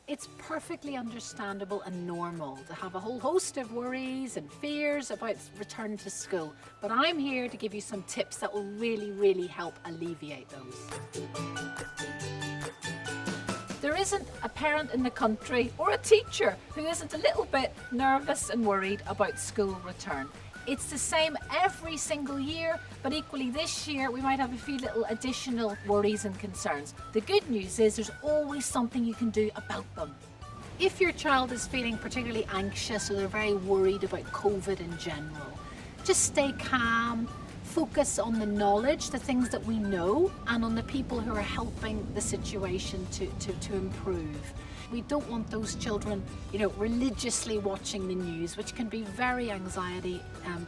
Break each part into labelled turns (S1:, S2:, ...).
S1: It's perfectly understandable and normal to have a whole host of worries and fears about return to school, but I'm here to give you some tips that will really help alleviate those. There isn't a parent in the country or a teacher who isn't a little bit nervous and worried about school return. It's the same every single year, but equally this year we might have a few little additional worries and concerns. The good news is there's always something you can do about them. If your child is feeling particularly anxious or they're very worried about COVID in general, just stay calm, focus on the knowledge, the things that we know, and on the people who are helping the situation to improve. We don't want those children, religiously watching the news, which can be very anxiety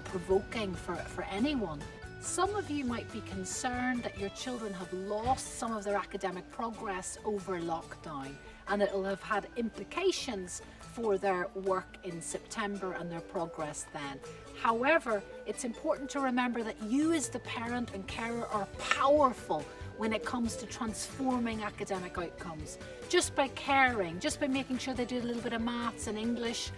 S1: provoking for anyone. Some of you might be concerned that your children have lost some of their academic progress over lockdown, and it will have had implications for their work in September and their progress then. However, it's important to remember that you as the parent and carer are powerful when it comes to transforming academic outcomes. Just by caring, just by making sure they do a little bit of maths and English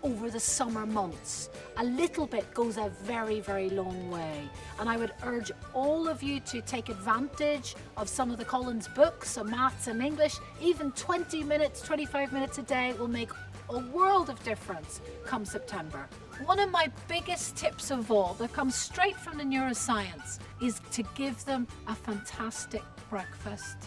S1: over the summer months, a little bit goes a very long way. And I would urge all of you to take advantage of some of the Collins books on maths and English. Even 20 minutes, 25 minutes a day will make a world of difference come September. One of my biggest tips of all that comes straight from the neuroscience is to give them a fantastic breakfast.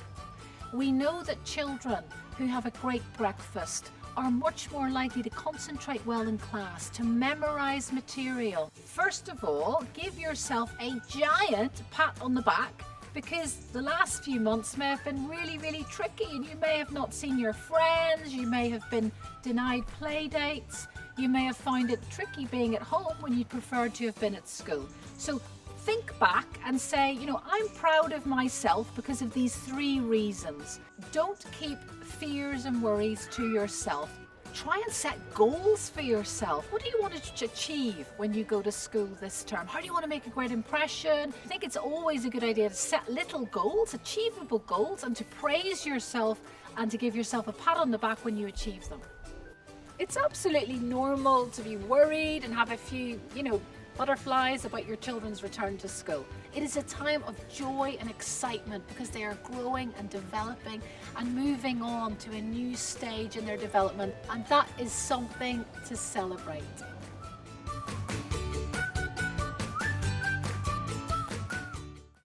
S1: We know that children who have a great breakfast are much more likely to concentrate well in class, to memorize material. First of all, give yourself a giant pat on the back, because the last few months may have been really tricky, and you may have not seen your friends, you may have been denied play dates, you may have found it tricky being at home when you preferred to have been at school. So think back and say, I'm proud of myself because of these 3 reasons. Don't keep fears and worries to yourself. Try and set goals for yourself. What do you want to achieve when you go to school this term? How do you want to make a great impression? I think it's always a good idea to set little goals, achievable goals, and to praise yourself and to give yourself a pat on the back when you achieve them. It's absolutely normal to be worried and have a few, butterflies about your children's return to school. It is a time of joy and excitement because they are growing and developing and moving on to a new stage in their development, and that is something to celebrate.